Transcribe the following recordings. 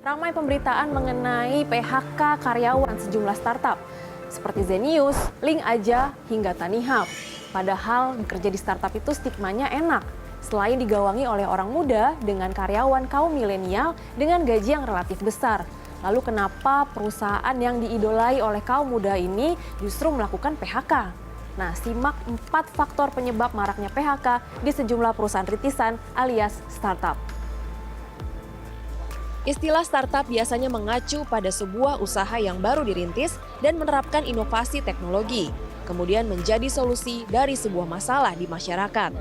Ramai pemberitaan mengenai PHK karyawan sejumlah startup, seperti Zenius, Link Aja, hingga Tanihub. Padahal bekerja di startup itu stigmanya enak, selain digawangi oleh orang muda dengan karyawan kaum milenial dengan gaji yang relatif besar. Lalu kenapa perusahaan yang diidolai oleh kaum muda ini justru melakukan PHK? Nah, simak 4 faktor penyebab maraknya PHK di sejumlah perusahaan rintisan alias startup. Istilah startup biasanya mengacu pada sebuah usaha yang baru dirintis dan menerapkan inovasi teknologi, kemudian menjadi solusi dari sebuah masalah di masyarakat.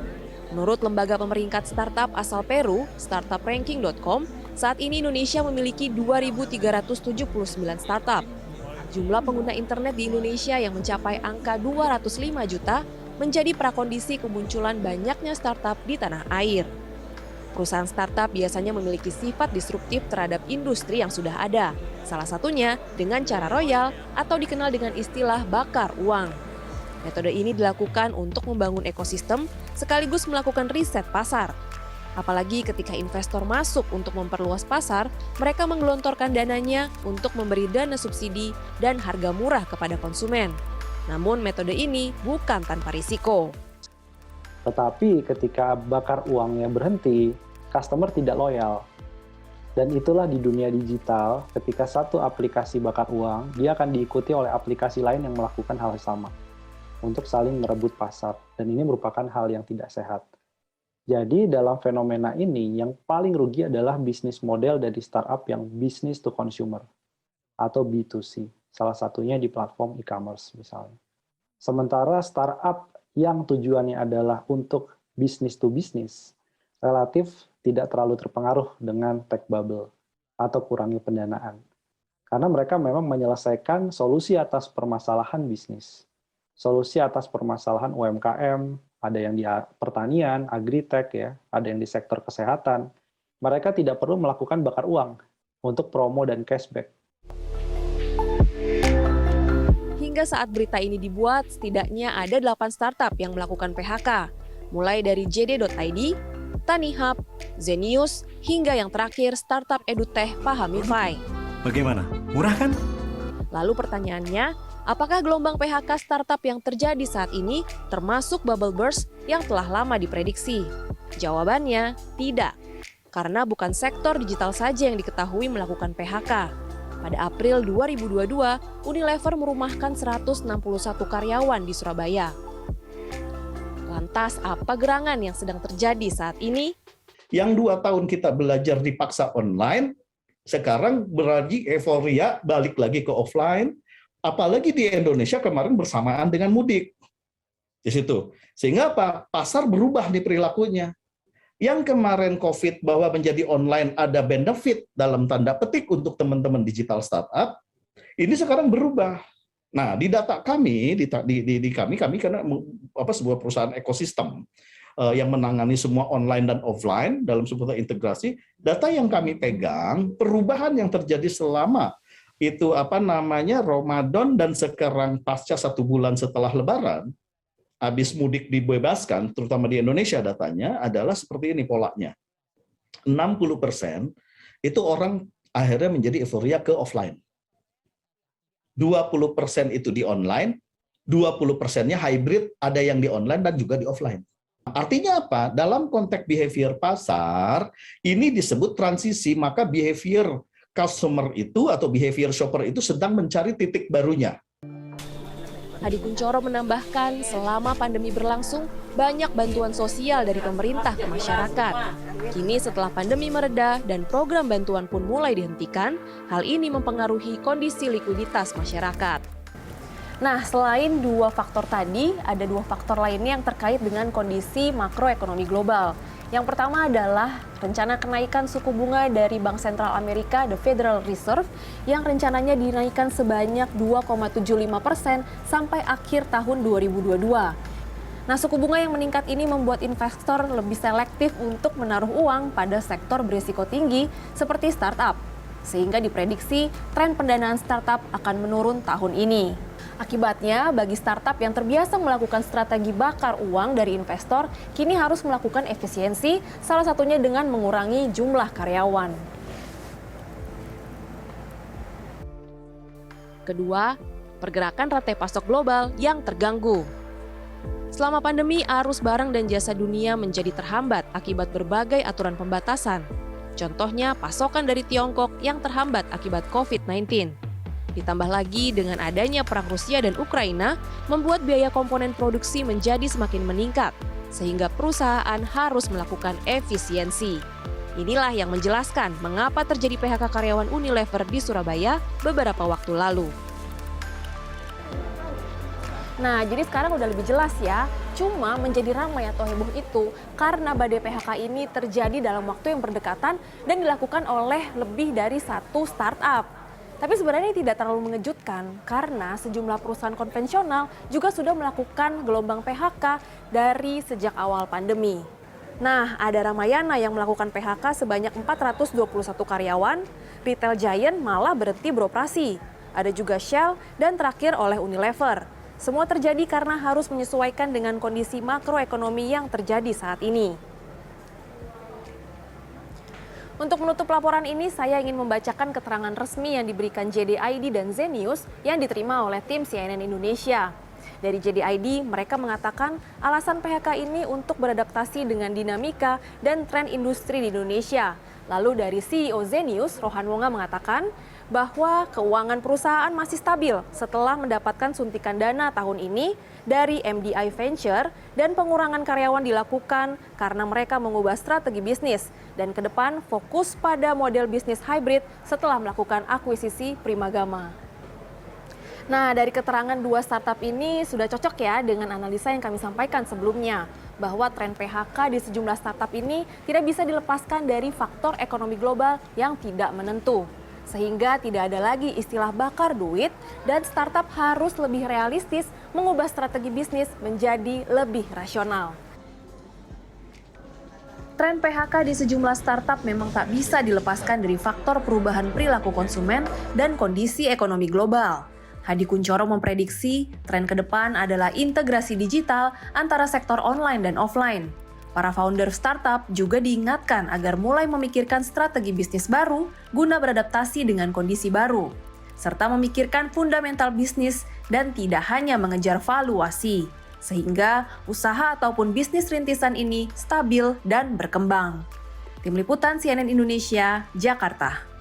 Menurut lembaga pemeringkat startup asal Peru, startupranking.com, saat ini Indonesia memiliki 2.379 startup. Jumlah pengguna internet di Indonesia yang mencapai angka 205 juta menjadi prakondisi kemunculan banyaknya startup di tanah air. Perusahaan startup biasanya memiliki sifat disruptif terhadap industri yang sudah ada. Salah satunya dengan cara royal atau dikenal dengan istilah bakar uang. Metode ini dilakukan untuk membangun ekosistem sekaligus melakukan riset pasar. Apalagi ketika investor masuk untuk memperluas pasar, mereka menggelontorkan dananya untuk memberi dana subsidi dan harga murah kepada konsumen. Namun metode ini bukan tanpa risiko. Tetapi ketika bakar uangnya berhenti, customer tidak loyal. Dan itulah di dunia digital, ketika satu aplikasi bakar uang, dia akan diikuti oleh aplikasi lain yang melakukan hal yang sama untuk saling merebut pasar. Dan ini merupakan hal yang tidak sehat. Jadi dalam fenomena ini, yang paling rugi adalah bisnis model dari startup yang business to consumer atau B2C. Salah satunya di platform e-commerce misalnya. Sementara startup yang tujuannya adalah untuk business to business, relatif tidak terlalu terpengaruh dengan tech bubble atau kurangnya pendanaan. Karena mereka memang menyelesaikan solusi atas permasalahan bisnis. Solusi atas permasalahan UMKM, ada yang di pertanian, agritech, ya, ada yang di sektor kesehatan. Mereka tidak perlu melakukan bakar uang untuk promo dan cashback. Hingga saat berita ini dibuat, setidaknya ada 8 startup yang melakukan PHK, mulai dari JD.id, Tanihub, Zenius, hingga yang terakhir startup edutech Pahamify. Bagaimana? Murah kan? Lalu pertanyaannya, apakah gelombang PHK startup yang terjadi saat ini termasuk bubble burst yang telah lama diprediksi? Jawabannya, tidak. Karena bukan sektor digital saja yang diketahui melakukan PHK. Pada April 2022, Unilever merumahkan 161 karyawan di Surabaya. Lantas, apa gerangan yang sedang terjadi saat ini? Yang 2 tahun kita belajar dipaksa online, sekarang berarti euforia balik lagi ke offline, apalagi di Indonesia kemarin bersamaan dengan mudik. Di situ. Sehingga apa? Pasar berubah nih perilakunya. Yang kemarin COVID bahwa menjadi online ada benefit dalam tanda petik untuk teman-teman digital startup, ini sekarang berubah. Nah, di data kami, di kami karena sebuah perusahaan ekosistem yang menangani semua online dan offline dalam sebuah integrasi, data yang kami pegang, perubahan yang terjadi selama itu Ramadan dan sekarang pasca 1 bulan setelah Lebaran, habis mudik dibebaskan, terutama di Indonesia datanya, adalah seperti ini polanya. 60% itu orang akhirnya menjadi euforia ke offline. 20% itu di online, 20%-nya hybrid, ada yang di online dan juga di offline. Artinya apa? Dalam konteks behavior pasar, ini disebut transisi, maka behavior customer itu atau behavior shopper itu sedang mencari titik barunya. Hadi Kuncoro menambahkan, selama pandemi berlangsung, banyak bantuan sosial dari pemerintah ke masyarakat. Kini setelah pandemi mereda dan program bantuan pun mulai dihentikan, hal ini mempengaruhi kondisi likuiditas masyarakat. Nah, selain 2 faktor tadi, ada 2 faktor lainnya yang terkait dengan kondisi makroekonomi global. Yang pertama adalah rencana kenaikan suku bunga dari Bank Sentral Amerika, The Federal Reserve, yang rencananya dinaikkan sebanyak 2,75% sampai akhir tahun 2022. Nah, suku bunga yang meningkat ini membuat investor lebih selektif untuk menaruh uang pada sektor berisiko tinggi seperti startup, sehingga diprediksi tren pendanaan startup akan menurun tahun ini. Akibatnya, bagi startup yang terbiasa melakukan strategi bakar uang dari investor, kini harus melakukan efisiensi, salah satunya dengan mengurangi jumlah karyawan. Kedua, pergerakan rantai pasok global yang terganggu. Selama pandemi, arus barang dan jasa dunia menjadi terhambat akibat berbagai aturan pembatasan. Contohnya, pasokan dari Tiongkok yang terhambat akibat COVID-19. Ditambah lagi dengan adanya perang Rusia dan Ukraina, membuat biaya komponen produksi menjadi semakin meningkat, sehingga perusahaan harus melakukan efisiensi. Inilah yang menjelaskan mengapa terjadi PHK karyawan Unilever di Surabaya beberapa waktu lalu. Nah, jadi sekarang udah lebih jelas ya. Cuma menjadi ramai atau heboh itu karena badai PHK ini terjadi dalam waktu yang berdekatan dan dilakukan oleh lebih dari satu startup. Tapi sebenarnya ini tidak terlalu mengejutkan karena sejumlah perusahaan konvensional juga sudah melakukan gelombang PHK dari sejak awal pandemi. Nah, ada Ramayana yang melakukan PHK sebanyak 421 karyawan, Retail Giant malah berhenti beroperasi. Ada juga Shell dan terakhir oleh Unilever. Semua terjadi karena harus menyesuaikan dengan kondisi makroekonomi yang terjadi saat ini. Untuk menutup laporan ini, saya ingin membacakan keterangan resmi yang diberikan JDID dan Zenius yang diterima oleh tim CNN Indonesia. Dari JDID, mereka mengatakan alasan PHK ini untuk beradaptasi dengan dinamika dan tren industri di Indonesia. Lalu dari CEO Zenius, Rohan Wonga mengatakan bahwa keuangan perusahaan masih stabil setelah mendapatkan suntikan dana tahun ini dari MDI Venture dan pengurangan karyawan dilakukan karena mereka mengubah strategi bisnis dan ke depan fokus pada model bisnis hybrid setelah melakukan akuisisi Primagama. Nah, dari keterangan dua startup ini sudah cocok ya dengan analisa yang kami sampaikan sebelumnya, bahwa tren PHK di sejumlah startup ini tidak bisa dilepaskan dari faktor ekonomi global yang tidak menentu. Sehingga tidak ada lagi istilah bakar duit dan startup harus lebih realistis mengubah strategi bisnis menjadi lebih rasional. Tren PHK di sejumlah startup memang tak bisa dilepaskan dari faktor perubahan perilaku konsumen dan kondisi ekonomi global. Hadi Kuncoro memprediksi tren ke depan adalah integrasi digital antara sektor online dan offline. Para founder startup juga diingatkan agar mulai memikirkan strategi bisnis baru guna beradaptasi dengan kondisi baru, serta memikirkan fundamental bisnis dan tidak hanya mengejar valuasi, sehingga usaha ataupun bisnis rintisan ini stabil dan berkembang. Tim Liputan CNN Indonesia, Jakarta.